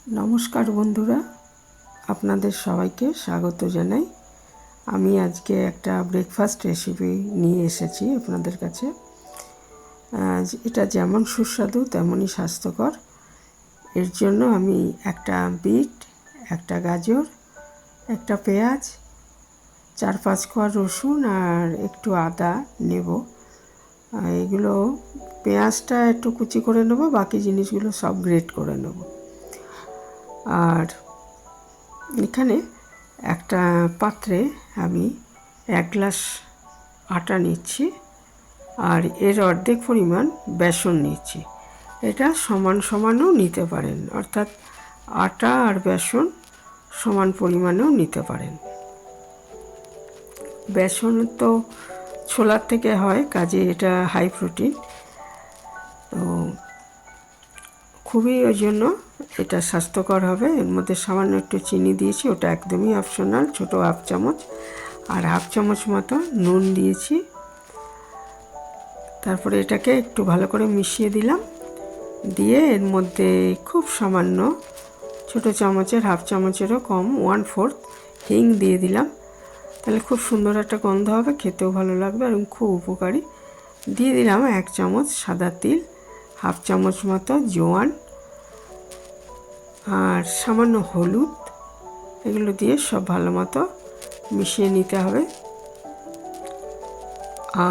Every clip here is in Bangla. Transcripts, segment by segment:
নমস্কার বন্ধুরা, আপনাদের সবাইকে স্বাগত জানাই। আমি আজকে একটা ব্রেকফাস্ট রেসিপি নিয়ে এসেছি আপনাদের কাছে। এটা যেমন সুস্বাদু তেমনই স্বাস্থ্যকর। এর জন্য আমি একটা বিট, একটা গাজর, একটা পেঁয়াজ, 4-5 কোয়া রসুন আর একটু আদা নেব। এগুলো পেঁয়াজটা একটু কুচি করে নেব, বাকি জিনিসগুলো সব গ্রেট করে নেব। আর এখানে একটা পাত্রে আমি 1 গ্লাস আটা নিচ্ছি আর এর অর্ধেক পরিমাণ বেসন নিচ্ছি। এটা সমান সমানও নিতে পারেন, অর্থাৎ আটা আর বেসন সমান পরিমাণেও নিতে পারেন। বেসন তো ছোলার থেকে হয়, কাজে এটা হাই প্রোটিন, তো খুবই ওই জন্য এটা স্বাস্থ্যকর হবে। এর মধ্যে সামান্য একটু চিনি দিয়েছি, ওটা একদমই অপশনাল, ছোটো 1/2 চামচ, আর 1/2 চামচ মতো নুন দিয়েছি। তারপরে এটাকে একটু ভালো করে মিশিয়ে দিলাম, দিয়ে এর মধ্যে খুব সামান্য ছোটো চামচের 1/2 চামচেরও কম 1/4 হিং দিয়ে দিলাম। তাহলে খুব সুন্দর একটা গন্ধ হবে, খেতেও ভালো লাগবে এবং খুব উপকারী। দিয়ে দিলাম 1 চামচ সাদা তিল, 1/2 চামচ মতো জোয়ান আর সামান্য হলুদ। এগুলো দিয়ে সব ভালো মতো মিশিয়ে নিতে হবে।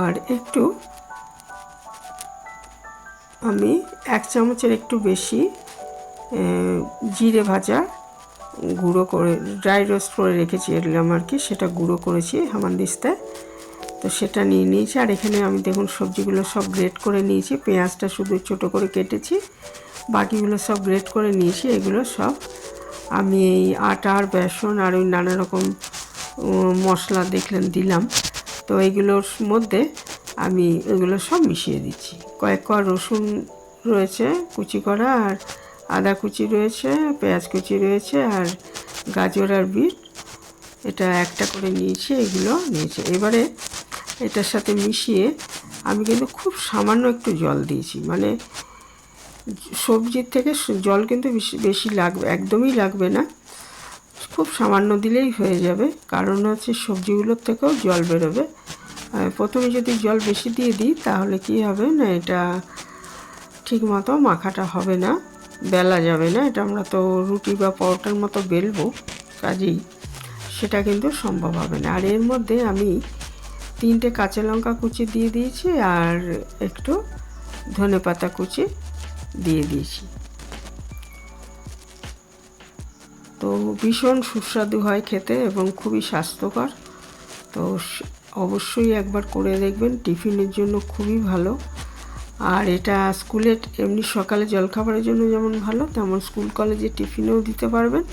আর একটু আমি 1 চামচের একটু বেশি জিরে ভাজা গুঁড়ো করে ড্রাই রোস্ট করে রেখেছিলাম আর কি, সেটা গুঁড়ো করেছি হামানদিস্তায়, তো সেটা নিয়ে নিয়েছি। আর এখানে আমি দেখুন সবজিগুলো সব গ্রেট করে নিয়েছি, পেঁয়াজটা শুধু ছোটো করে কেটেছি, বাকিগুলো সব গ্রেট করে নিয়েছি। এগুলো সব আমি এই আটা আর বেসন আর ওই নানা রকম মশলা দেখলেন দিলাম, তো এইগুলোর মধ্যে আমি এগুলো সব মিশিয়ে দিচ্ছি। কয়েক কোয়া রসুন রয়েছে কুচি করা, আর আদা কুচি রয়েছে, পেঁয়াজ কুচি রয়েছে, আর গাজর আর বিট এটা একটা করে নিয়েছি, এগুলো নিয়েছি। এবারে এটার সাথে মিশিয়ে আমি কিন্তু খুব সামান্য একটু জল দিয়েছি, মানে সবজির থেকে জল কিন্তু বেশি লাগবে, একদমই লাগবে না, খুব সামান্য দিলেই হয়ে যাবে। কারণ হচ্ছে সবজিগুলোর থেকেও জল বেরোবে। প্রথমে যদি জল বেশি দিয়ে দিই তাহলে কি হবে না, এটা ঠিক মতো মাখাটা হবে না, বেলা যাবে না। এটা আমরা তো রুটি বা পরোটার মতো বেলবো, কাজেই সেটা কিন্তু সম্ভব হবে না। আর এর মধ্যে আমি 3টে কাঁচা লঙ্কা কুচি দিয়ে দিয়েছি আর একটু ধনেপাতা কুচি দিয়ে দিয়েছি। তো ভীষণ সুস্বাদু হয় খেতে এবং খুবই স্বাস্থ্যকর। তো অবশ্যই একবার করে দেখবেন, টিফিনের জন্য খুবই ভালো। আর এটা স্কুলে এমনি সকালে জলখাবারের জন্য যেমন ভালো, তেমন স্কুল কলেজে টিফিনেও দিতে পারবেন,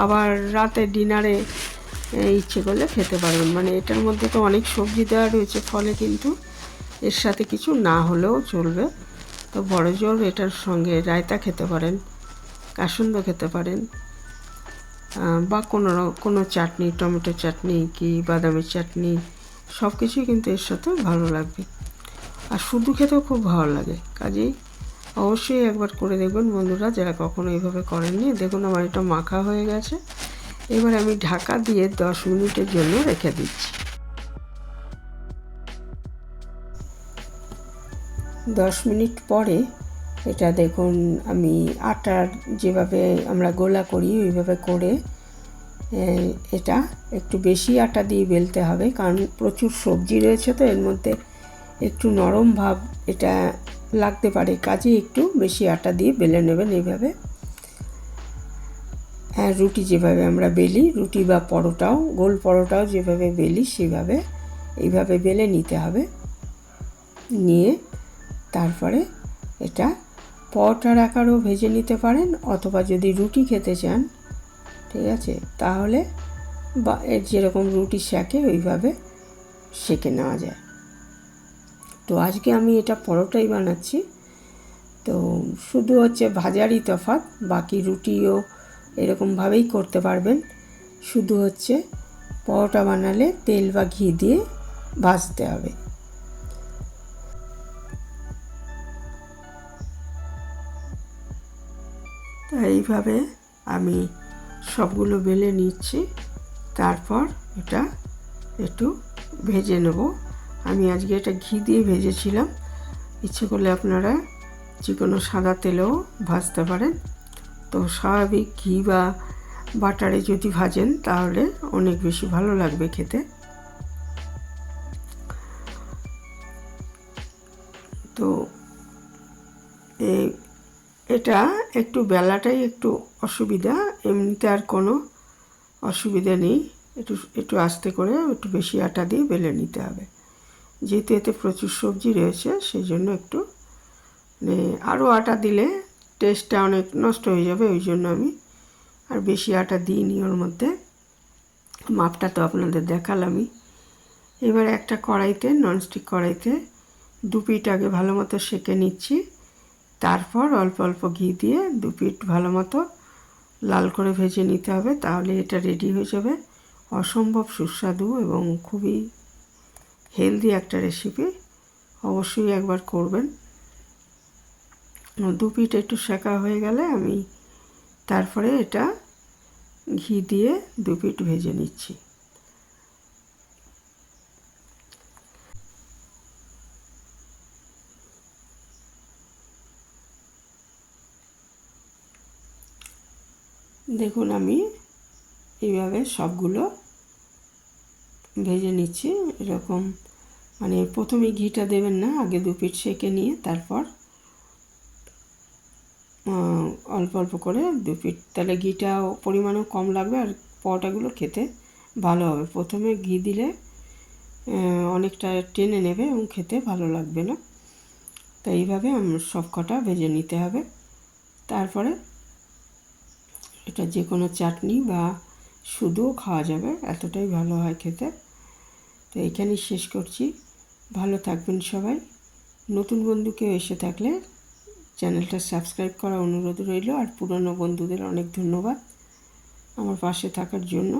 আবার রাতে ডিনারে ইচ্ছে করলে খেতে পারবেন। মানে এটার মধ্যে তো অনেক সবজি দেওয়া রয়েছে, ফলে কিন্তু এর সাথে কিছু না হলেও চলবে। তো বড়জোর এটার সঙ্গে রায়তা খেতে পারেন, কাসুন্দ খেতে পারেন, বা কোনো চাটনি, টমেটো চাটনি কি বাদামের চাটনি, সব কিছুই কিন্তু এর সাথে ভালো লাগবে। আর শুধু খেতেও খুব ভালো লাগে। কাজেই অবশ্যই একবার করে দেখবেন বন্ধুরা, যারা কখনো এইভাবে করেননি। দেখুন আমার এটা মাখা হয়ে গেছে। এবার আমি ঢাকা দিয়ে 10 মিনিটের জন্য রেখে দিচ্ছি। 10 মিনিট পরে এটা দেখুন, আমি আটার যেভাবে আমরা গোলা করি ওইভাবে করে, এটা একটু বেশি আটা দিয়ে বেলতে হবে, কারণ প্রচুর সবজি রয়েছে, তো এর মধ্যে একটু নরম ভাব এটা লাগতে পারে, কাজে একটু বেশি আটা দিয়ে বেলে নেবেন এইভাবে। হ্যাঁ, রুটি যেভাবে আমরা বেলি, রুটি বা পরোটাও, গোল পরোটাও যেভাবে বেলি সেভাবে এইভাবে বেলে নিতে হবে। নিয়ে তারপরে এটা পরোটার আকারও ভেজে নিতে পারেন, অথবা যদি রুটি খেতে চান, ঠিক আছে, তাহলে বা যেরকম রুটি সেঁকে ওইভাবে সেঁকে নেওয়া যায়। তো আজকে আমি এটা পরোটাই বানাচ্ছি, তো শুধু হচ্ছে ভাজারই তফাৎ, বাকি রুটিও এরকমভাবেই করতে পারবেন। শুধু হচ্ছে পরোটা বানালে তেল বা ঘি দিয়ে ভাজতে হবে। তো এইভাবে আমি সবগুলো বেলে নিচ্ছি। তারপর এটা একটু ভেজে নেব। আমি আজকে এটা ঘি দিয়ে ভেজেছিলাম, ইচ্ছে করলে আপনারা যে কোনো সাদা তেলেও ভাজতে পারেন। তো স্বাভাবিক ঘি বা বাটারে যদি ভাজেন তাহলে অনেক বেশি ভালো লাগবে খেতে। তো এটা একটু বেলাটাই একটু অসুবিধা, এমনিতে আর কোনো অসুবিধা নেই। একটু আস্তে করে একটু বেশি আটা দিয়ে বেলে নিতে হবে, যেহেতু এতে প্রচুর সবজি রয়েছে সেই জন্য একটু আরও আটা দিলে টেস্টটা অনেক নষ্ট হয়ে যাবে, ওই জন্য আমি আর বেশি আটা দিইনি ওর মধ্যে। মাপটা তো আপনাদের দেখালামই। এবার একটা কড়াইতে, ননস্টিক কড়াইতে 2 পিঠ আগে ভালো মতো সেঁকে নিচ্ছি। তারপর অল্প অল্প ঘি দিয়ে 2 পিঠ ভালো মতো লাল করে ভেজে নিতে হবে, তাহলে এটা রেডি হয়ে যাবে। অসম্ভব সুস্বাদু এবং খুবই হেলদি একটা রেসিপি, অবশ্যই একবার করবেন। 2 পিঠ একটু সেঁকা হয়ে গেলে আমি তারপরে এটা ঘি দিয়ে 2 পিঠ ভেজে নিচ্ছি। দেখুন আমি এইভাবে সবগুলো ভেজে নিচ্ছি। এরকম প্রথমে ঘিটা দেবেন না, আগে 2 পিঠ সেঁকে নিয়ে তারপর অল্প অল্প করে 2 পিঠ, তাহলে ঘিটা পরিমাণও কম লাগবে আর পরোটাগুলো খেতে ভালো হবে। প্রথমে ঘি দিলে অনেকটা টেনে নেবে এবং খেতে ভালো লাগবে না। তো এইভাবে সব কটা ভেজে নিতে হবে। তারপরে এটা যে কোনো চাটনি বা শুধুও খাওয়া যাবে, এতটাই ভালো হয় খেতে। তো এখানেই শেষ করছি। ভালো থাকবেন সবাই। নতুন বন্ধু কেউ এসে থাকলে চ্যানেলটা সাবস্ক্রাইব করার অনুরোধ রইল। আর পুরনো বন্ধুদের অনেক ধন্যবাদ আমার পাশে থাকার জন্য।